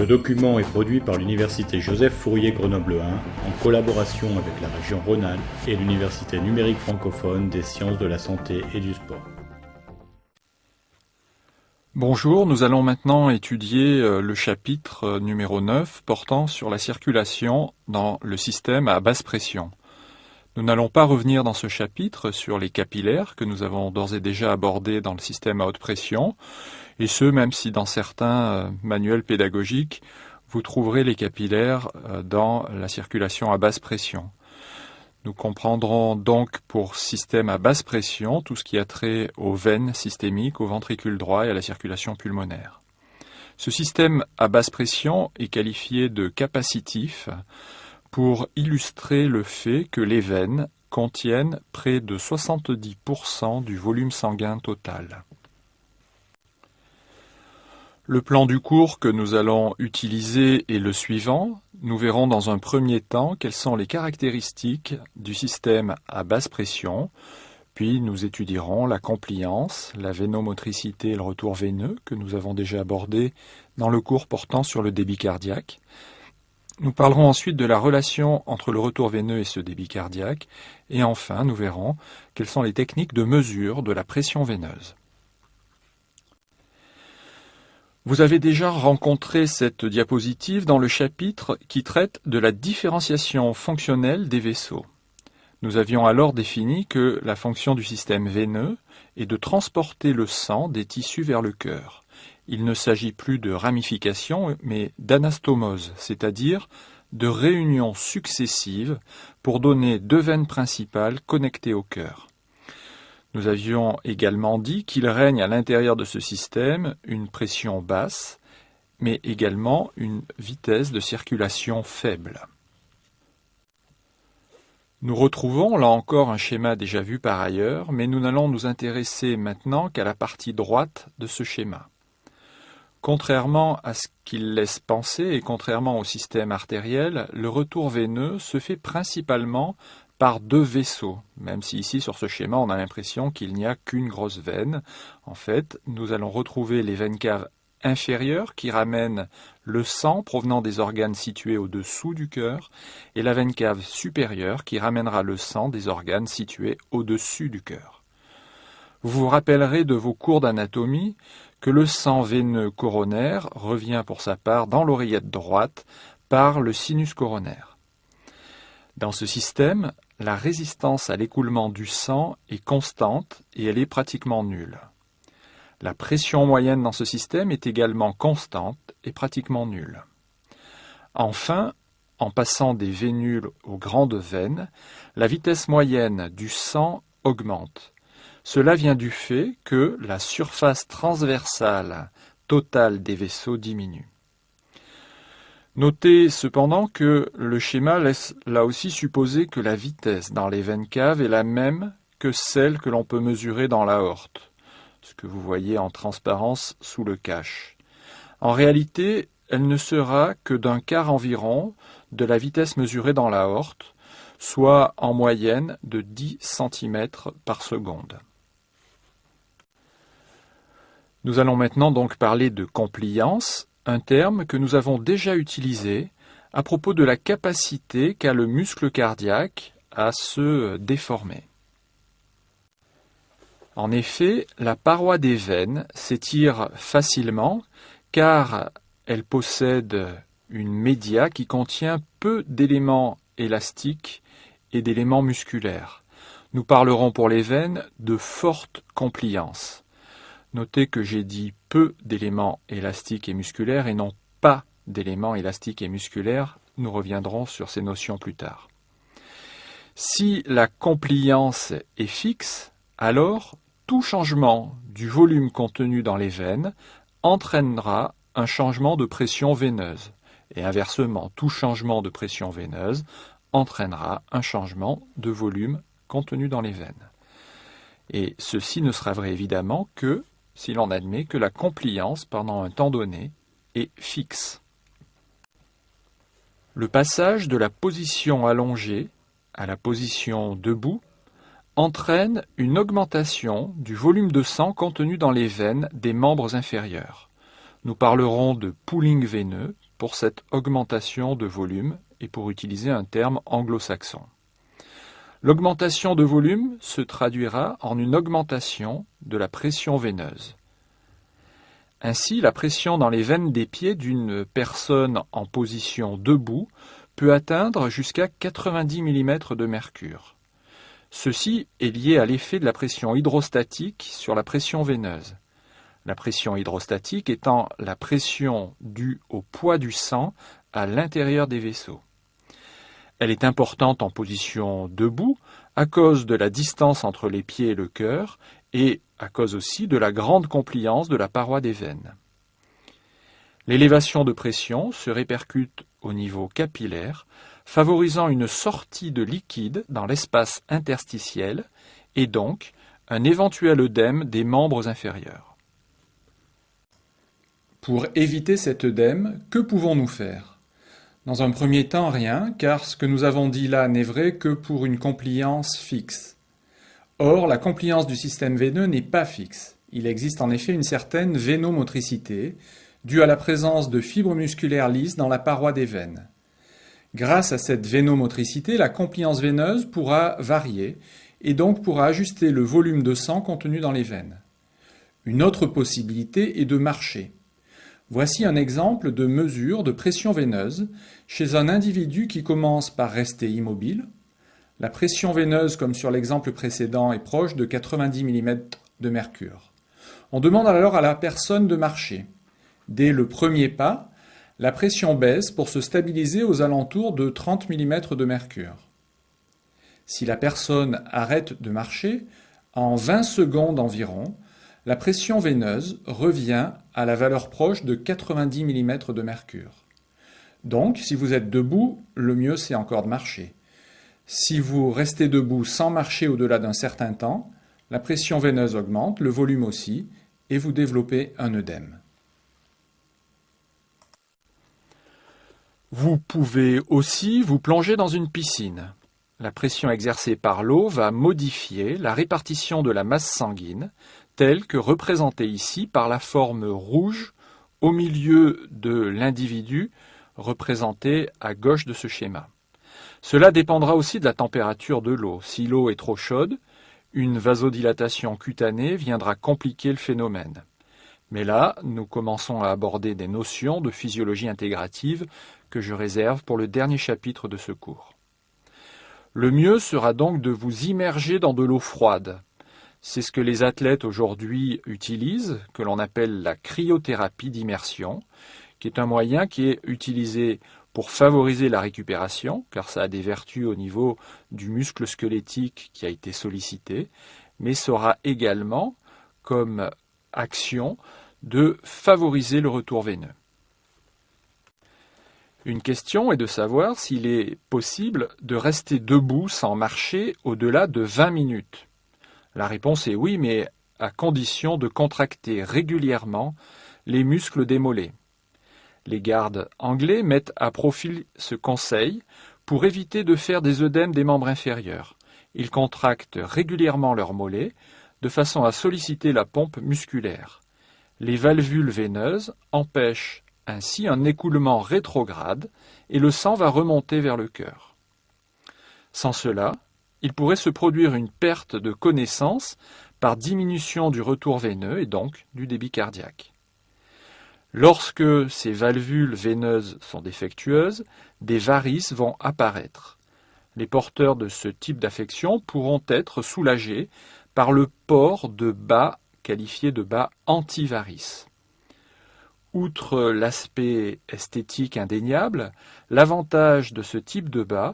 Ce document est produit par l'Université Joseph Fourier Grenoble 1 en collaboration avec la région Rhône-Alpes et l'Université numérique francophone des sciences de la santé et du sport. Bonjour, nous allons maintenant étudier le chapitre numéro 9 portant sur la circulation dans le système à basse pression. Nous n'allons pas revenir dans ce chapitre sur les capillaires que nous avons d'ores et déjà abordés dans le système à haute pression, et ce même si dans certains manuels pédagogiques vous trouverez les capillaires dans la circulation à basse pression. Nous comprendrons donc pour système à basse pression tout ce qui a trait aux veines systémiques, au ventricule droit et à la circulation pulmonaire. Ce système à basse pression est qualifié de capacitif pour illustrer le fait que les veines contiennent près de 70% du volume sanguin total. Le plan du cours que nous allons utiliser est le suivant. Nous verrons dans un premier temps quelles sont les caractéristiques du système à basse pression, puis nous étudierons la compliance, la vénomotricité et le retour veineux que nous avons déjà abordé dans le cours portant sur le débit cardiaque. Nous parlerons ensuite de la relation entre le retour veineux et ce débit cardiaque, et enfin nous verrons quelles sont les techniques de mesure de la pression veineuse. Vous avez déjà rencontré cette diapositive dans le chapitre qui traite de la différenciation fonctionnelle des vaisseaux. Nous avions alors défini que la fonction du système veineux est de transporter le sang des tissus vers le cœur. Il ne s'agit plus de ramification, mais d'anastomose, c'est-à-dire de réunions successives pour donner deux veines principales connectées au cœur. Nous avions également dit qu'il règne à l'intérieur de ce système une pression basse, mais également une vitesse de circulation faible. Nous retrouvons là encore un schéma déjà vu par ailleurs, mais nous n'allons nous intéresser maintenant qu'à la partie droite de ce schéma. Contrairement à ce qu'il laisse penser et contrairement au système artériel, le retour veineux se fait principalement par deux vaisseaux, même si ici sur ce schéma on a l'impression qu'il n'y a qu'une grosse veine. En fait, nous allons retrouver les veines caves inférieures qui ramènent le sang provenant des organes situés au-dessous du cœur et la veine cave supérieure qui ramènera le sang des organes situés au-dessus du cœur. Vous vous rappellerez de vos cours d'anatomie que le sang veineux coronaire revient pour sa part dans l'oreillette droite par le sinus coronaire. Dans ce système, la résistance à l'écoulement du sang est constante et elle est pratiquement nulle. La pression moyenne dans ce système est également constante et pratiquement nulle. Enfin, en passant des vénules aux grandes veines, la vitesse moyenne du sang augmente. Cela vient du fait que la surface transversale totale des vaisseaux diminue. Notez cependant que le schéma laisse là aussi supposer que la vitesse dans les veines caves est la même que celle que l'on peut mesurer dans l'aorte, ce que vous voyez en transparence sous le cache. En réalité, elle ne sera que d'un quart environ de la vitesse mesurée dans l'aorte, soit en moyenne de 10 cm par seconde. Nous allons maintenant donc parler de compliance, un terme que nous avons déjà utilisé à propos de la capacité qu'a le muscle cardiaque à se déformer. En effet, la paroi des veines s'étire facilement car elle possède une média qui contient peu d'éléments élastiques et d'éléments musculaires. Nous parlerons pour les veines de forte compliance. Notez que j'ai dit peu d'éléments élastiques et musculaires et non pas d'éléments élastiques et musculaires. Nous reviendrons sur ces notions plus tard. Si la compliance est fixe, alors tout changement du volume contenu dans les veines entraînera un changement de pression veineuse. Et inversement, tout changement de pression veineuse entraînera un changement de volume contenu dans les veines. Et ceci ne sera vrai évidemment que si l'on admet que la compliance pendant un temps donné est fixe. Le passage de la position allongée à la position debout entraîne une augmentation du volume de sang contenu dans les veines des membres inférieurs. Nous parlerons de pooling veineux pour cette augmentation de volume et pour utiliser un terme anglo-saxon. L'augmentation de volume se traduira en une augmentation de la pression veineuse. Ainsi, la pression dans les veines des pieds d'une personne en position debout peut atteindre jusqu'à 90 mm de mercure. Ceci est lié à l'effet de la pression hydrostatique sur la pression veineuse. La pression hydrostatique étant la pression due au poids du sang à l'intérieur des vaisseaux. Elle est importante en position debout à cause de la distance entre les pieds et le cœur et à cause aussi de la grande compliance de la paroi des veines. L'élévation de pression se répercute au niveau capillaire, favorisant une sortie de liquide dans l'espace interstitiel et donc un éventuel œdème des membres inférieurs. Pour éviter cet œdème, que pouvons-nous faire ? Dans un premier temps, rien, car ce que nous avons dit là n'est vrai que pour une compliance fixe. Or, la compliance du système veineux n'est pas fixe. Il existe en effet une certaine vénomotricité, due à la présence de fibres musculaires lisses dans la paroi des veines. Grâce à cette vénomotricité, la compliance veineuse pourra varier et donc pourra ajuster le volume de sang contenu dans les veines. Une autre possibilité est de marcher. Voici un exemple de mesure de pression veineuse chez un individu qui commence par rester immobile. La pression veineuse, comme sur l'exemple précédent, est proche de 90 mm de mercure. On demande alors à la personne de marcher. Dès le premier pas, la pression baisse pour se stabiliser aux alentours de 30 mm de mercure. Si la personne arrête de marcher, en 20 secondes environ, la pression veineuse revient à la valeur proche de 90 mm de mercure. Donc, si vous êtes debout, le mieux c'est encore de marcher. Si vous restez debout sans marcher au-delà d'un certain temps, la pression veineuse augmente, le volume aussi, et vous développez un œdème. Vous pouvez aussi vous plonger dans une piscine. La pression exercée par l'eau va modifier la répartition de la masse sanguine, telle que représentée ici par la forme rouge au milieu de l'individu représenté à gauche de ce schéma. Cela dépendra aussi de la température de l'eau. Si l'eau est trop chaude, une vasodilatation cutanée viendra compliquer le phénomène. Mais là, nous commençons à aborder des notions de physiologie intégrative que je réserve pour le dernier chapitre de ce cours. Le mieux sera donc de vous immerger dans de l'eau froide. C'est ce que les athlètes aujourd'hui utilisent, que l'on appelle la cryothérapie d'immersion, qui est un moyen qui est utilisé pour favoriser la récupération, car ça a des vertus au niveau du muscle squelettique qui a été sollicité, mais ça aura également comme action de favoriser le retour veineux. Une question est de savoir s'il est possible de rester debout sans marcher au-delà de 20 minutes. La réponse est oui, mais à condition de contracter régulièrement les muscles des mollets. Les gardes anglais mettent à profit ce conseil pour éviter de faire des œdèmes des membres inférieurs. Ils contractent régulièrement leurs mollets de façon à solliciter la pompe musculaire. Les valvules veineuses empêchent ainsi un écoulement rétrograde et le sang va remonter vers le cœur. Sans cela, il pourrait se produire une perte de connaissance par diminution du retour veineux et donc du débit cardiaque. Lorsque ces valvules veineuses sont défectueuses, des varices vont apparaître. Les porteurs de ce type d'affection pourront être soulagés par le port de bas qualifié de bas antivarices. Outre l'aspect esthétique indéniable, l'avantage de ce type de bas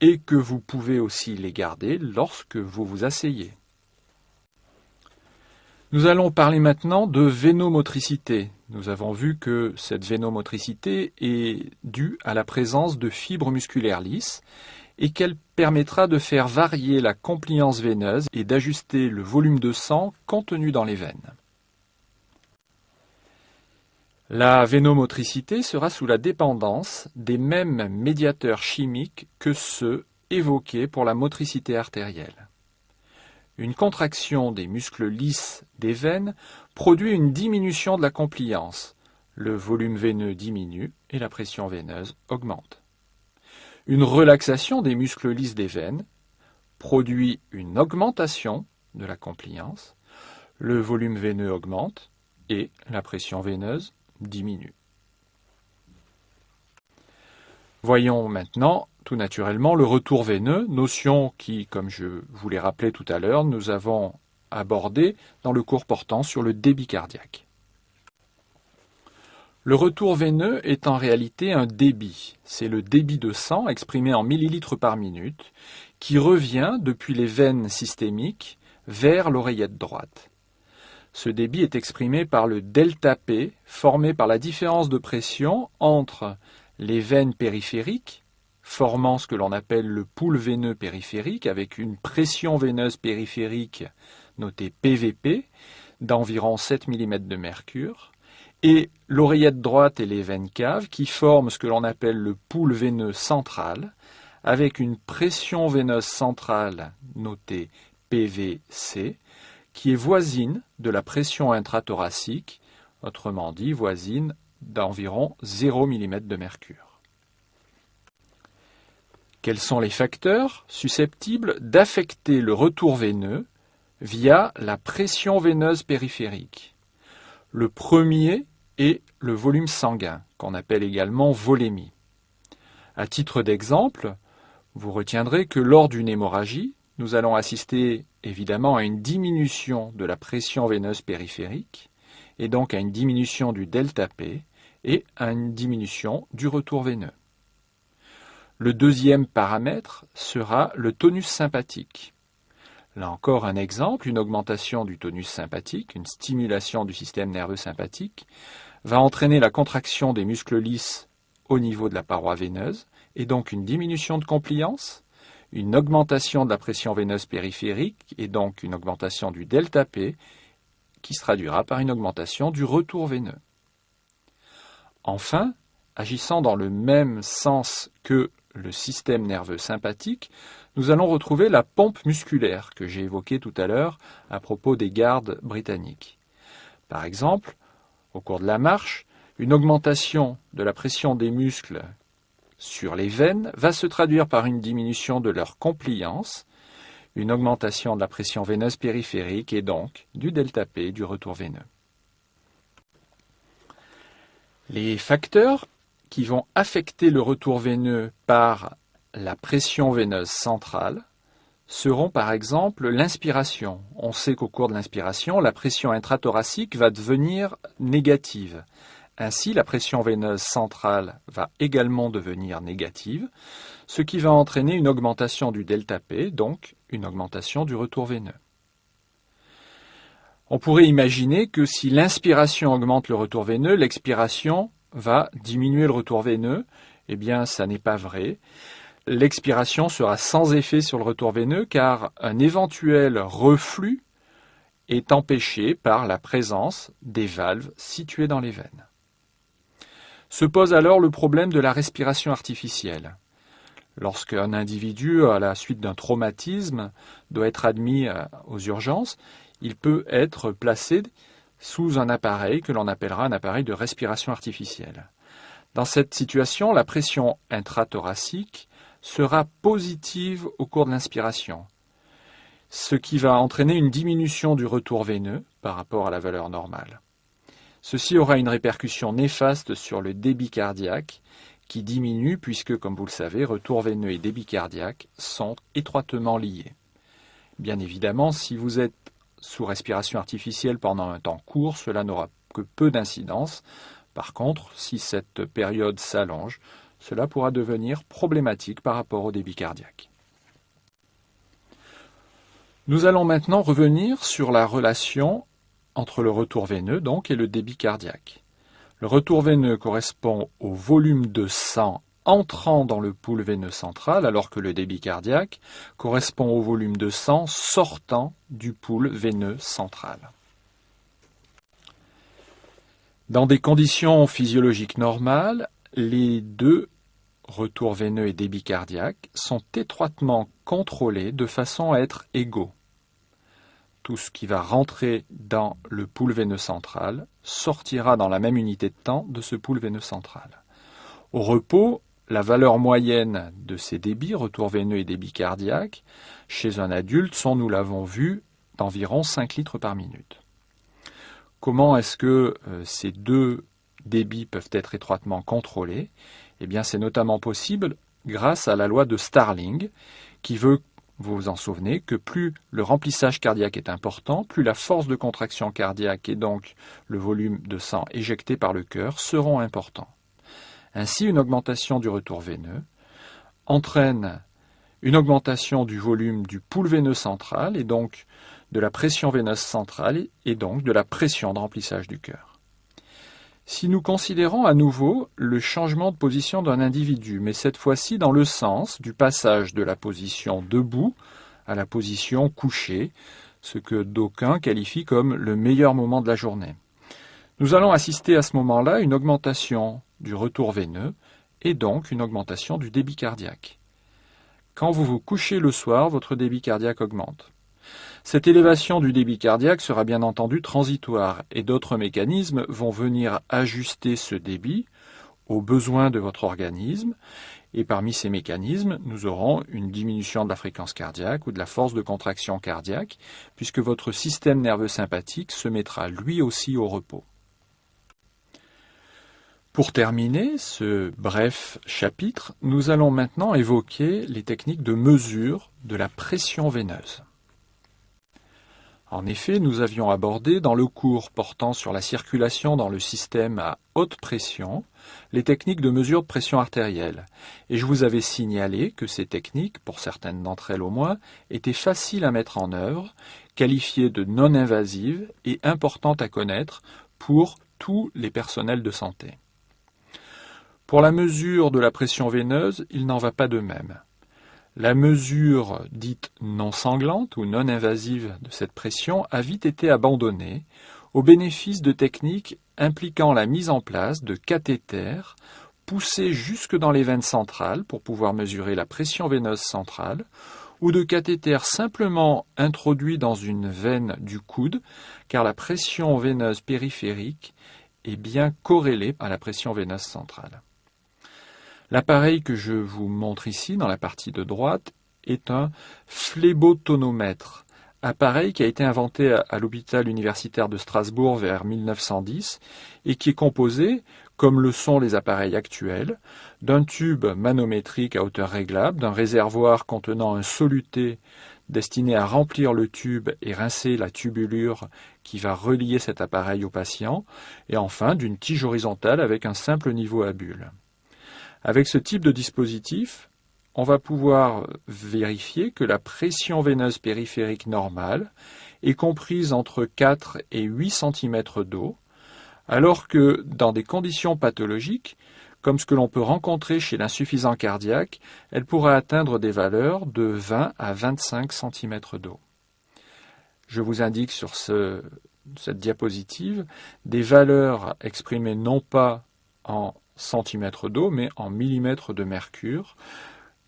est que vous pouvez aussi les garder lorsque vous vous asseyez. Nous allons parler maintenant de vénomotricité. Nous avons vu que cette vénomotricité est due à la présence de fibres musculaires lisses et qu'elle permettra de faire varier la compliance veineuse et d'ajuster le volume de sang contenu dans les veines. La vénomotricité sera sous la dépendance des mêmes médiateurs chimiques que ceux évoqués pour la motricité artérielle. Une contraction des muscles lisses des veines produit une diminution de la compliance. Le volume veineux diminue et la pression veineuse augmente. Une relaxation des muscles lisses des veines produit une augmentation de la compliance, le volume veineux augmente et la pression veineuse diminue. Voyons maintenant tout naturellement le retour veineux, notion qui, comme je vous l'ai rappelé tout à l'heure, nous avons abordée dans le cours portant sur le débit cardiaque. Le retour veineux est en réalité un débit. C'est le débit de sang exprimé en millilitres par minute qui revient depuis les veines systémiques vers l'oreillette droite. Ce débit est exprimé par le delta P formé par la différence de pression entre les veines périphériques, formant ce que l'on appelle le pool veineux périphérique avec une pression veineuse périphérique notée PVP d'environ 7 mm de mercure, et l'oreillette droite et les veines caves qui forment ce que l'on appelle le pool veineux central avec une pression veineuse centrale notée PVC qui est voisine de la pression intrathoracique, autrement dit voisine d'environ 0 mm de mercure. Quels sont les facteurs susceptibles d'affecter le retour veineux via la pression veineuse périphérique? Le premier est le volume sanguin, qu'on appelle également volémie. À titre d'exemple, vous retiendrez que lors d'une hémorragie, nous allons assister évidemment à une diminution de la pression veineuse périphérique et donc à une diminution du delta P et à une diminution du retour veineux. Le deuxième paramètre sera le tonus sympathique. Là encore un exemple, une augmentation du tonus sympathique, une stimulation du système nerveux sympathique, va entraîner la contraction des muscles lisses au niveau de la paroi veineuse et donc une diminution de compliance, une augmentation de la pression veineuse périphérique et donc une augmentation du delta P qui se traduira par une augmentation du retour veineux. Enfin, agissant dans le même sens que le système nerveux sympathique, nous allons retrouver la pompe musculaire que j'ai évoquée tout à l'heure à propos des gardes britanniques. Par exemple, au cours de la marche, une augmentation de la pression des muscles sur les veines va se traduire par une diminution de leur compliance, une augmentation de la pression veineuse périphérique et donc du delta P du retour veineux. Les facteurs qui vont affecter le retour veineux par la pression veineuse centrale seront par exemple l'inspiration. On sait qu'au cours de l'inspiration, la pression intrathoracique va devenir négative. Ainsi, la pression veineuse centrale va également devenir négative, ce qui va entraîner une augmentation du delta P, donc une augmentation du retour veineux. On pourrait imaginer que si l'inspiration augmente le retour veineux, l'expiration va diminuer le retour veineux. Eh bien, ça n'est pas vrai. L'expiration sera sans effet sur le retour veineux car un éventuel reflux est empêché par la présence des valves situées dans les veines. Se pose alors le problème de la respiration artificielle. Lorsqu'un individu, à la suite d'un traumatisme, doit être admis aux urgences, il peut être placé sous un appareil que l'on appellera un appareil de respiration artificielle. Dans cette situation, la pression intrathoracique sera positive au cours de l'inspiration, ce qui va entraîner une diminution du retour veineux par rapport à la valeur normale. Ceci aura une répercussion néfaste sur le débit cardiaque qui diminue puisque, comme vous le savez, retour veineux et débit cardiaque sont étroitement liés. Bien évidemment, si vous êtes sous respiration artificielle pendant un temps court, cela n'aura que peu d'incidence. Par contre, si cette période s'allonge, cela pourra devenir problématique par rapport au débit cardiaque. Nous allons maintenant revenir sur la relation entre le retour veineux donc, et le débit cardiaque. Le retour veineux correspond au volume de sang entrant dans le pool veineux central, alors que le débit cardiaque correspond au volume de sang sortant du pool veineux central. Dans des conditions physiologiques normales, les deux retours veineux et débit cardiaque sont étroitement contrôlés de façon à être égaux. Tout ce qui va rentrer dans le pool veineux central sortira dans la même unité de temps de ce pool veineux central. Au repos, la valeur moyenne de ces débits, retour veineux et débit cardiaque, chez un adulte sont, nous l'avons vu, d'environ 5 litres par minute. Comment est-ce que ces deux débits peuvent être étroitement contrôlés? Eh bien, c'est notamment possible grâce à la loi de Starling, qui veut, vous vous en souvenez, que plus le remplissage cardiaque est important, plus la force de contraction cardiaque et donc le volume de sang éjecté par le cœur seront importants. Ainsi, une augmentation du retour veineux entraîne une augmentation du volume du pool veineux central et donc de la pression veineuse centrale et donc de la pression de remplissage du cœur. Si nous considérons à nouveau le changement de position d'un individu, mais cette fois-ci dans le sens du passage de la position debout à la position couchée, ce que d'aucuns qualifient comme le meilleur moment de la journée, nous allons assister à ce moment-là à une augmentation du retour veineux et donc une augmentation du débit cardiaque. Quand vous vous couchez le soir, votre débit cardiaque augmente. Cette élévation du débit cardiaque sera bien entendu transitoire et d'autres mécanismes vont venir ajuster ce débit aux besoins de votre organisme et parmi ces mécanismes, nous aurons une diminution de la fréquence cardiaque ou de la force de contraction cardiaque puisque votre système nerveux sympathique se mettra lui aussi au repos. Pour terminer ce bref chapitre, nous allons maintenant évoquer les techniques de mesure de la pression veineuse. En effet, nous avions abordé dans le cours portant sur la circulation dans le système à haute pression les techniques de mesure de pression artérielle. Et je vous avais signalé que ces techniques, pour certaines d'entre elles au moins, étaient faciles à mettre en œuvre, qualifiées de non invasives et importantes à connaître pour tous les personnels de santé. Pour la mesure de la pression veineuse, il n'en va pas de même. La mesure dite non sanglante ou non invasive de cette pression a vite été abandonnée au bénéfice de techniques impliquant la mise en place de cathéters poussés jusque dans les veines centrales pour pouvoir mesurer la pression veineuse centrale ou de cathéters simplement introduits dans une veine du coude car la pression veineuse périphérique est bien corrélée à la pression veineuse centrale. L'appareil que je vous montre ici dans la partie de droite est un phlébotonomètre, appareil qui a été inventé à l'hôpital universitaire de Strasbourg vers 1910 et qui est composé, comme le sont les appareils actuels, d'un tube manométrique à hauteur réglable, d'un réservoir contenant un soluté destiné à remplir le tube et rincer la tubulure qui va relier cet appareil au patient, et enfin d'une tige horizontale avec un simple niveau à bulles. Avec ce type de dispositif, on va pouvoir vérifier que la pression veineuse périphérique normale est comprise entre 4 et 8 cm d'eau, alors que dans des conditions pathologiques, comme ce que l'on peut rencontrer chez l'insuffisant cardiaque, elle pourra atteindre des valeurs de 20 à 25 cm d'eau. Je vous indique sur cette diapositive des valeurs exprimées non pas en centimètres d'eau, mais en millimètres de mercure,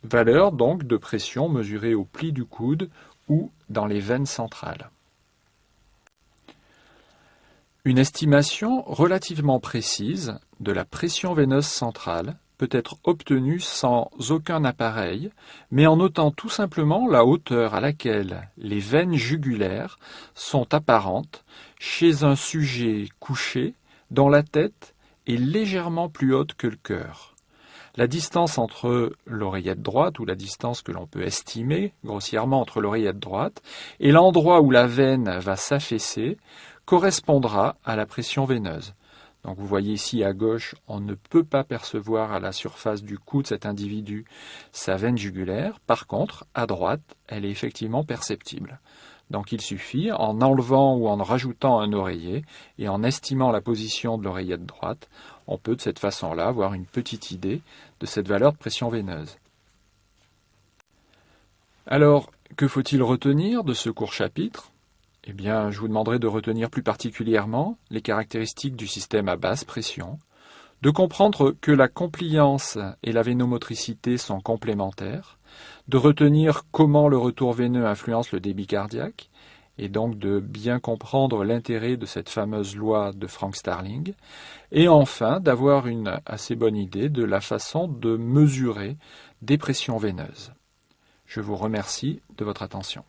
valeur donc de pression mesurée au pli du coude ou dans les veines centrales. Une estimation relativement précise de la pression veineuse centrale peut être obtenue sans aucun appareil, mais en notant tout simplement la hauteur à laquelle les veines jugulaires sont apparentes chez un sujet couché dont la tête est légèrement plus haute que le cœur. La distance entre l'oreillette droite, ou la distance que l'on peut estimer grossièrement entre l'oreillette droite, et l'endroit où la veine va s'affaisser, correspondra à la pression veineuse. Donc vous voyez ici à gauche, on ne peut pas percevoir à la surface du cou de cet individu sa veine jugulaire. Par contre, à droite, elle est effectivement perceptible. Donc il suffit, en enlevant ou en rajoutant un oreiller et en estimant la position de l'oreillette droite, on peut de cette façon-là avoir une petite idée de cette valeur de pression veineuse. Alors, que faut-il retenir de ce court chapitre ? Eh bien, je vous demanderai de retenir plus particulièrement les caractéristiques du système à basse pression, de comprendre que la compliance et la vénomotricité sont complémentaires, de retenir comment le retour veineux influence le débit cardiaque, et donc de bien comprendre l'intérêt de cette fameuse loi de Frank Starling, et enfin d'avoir une assez bonne idée de la façon de mesurer des pressions veineuses. Je vous remercie de votre attention.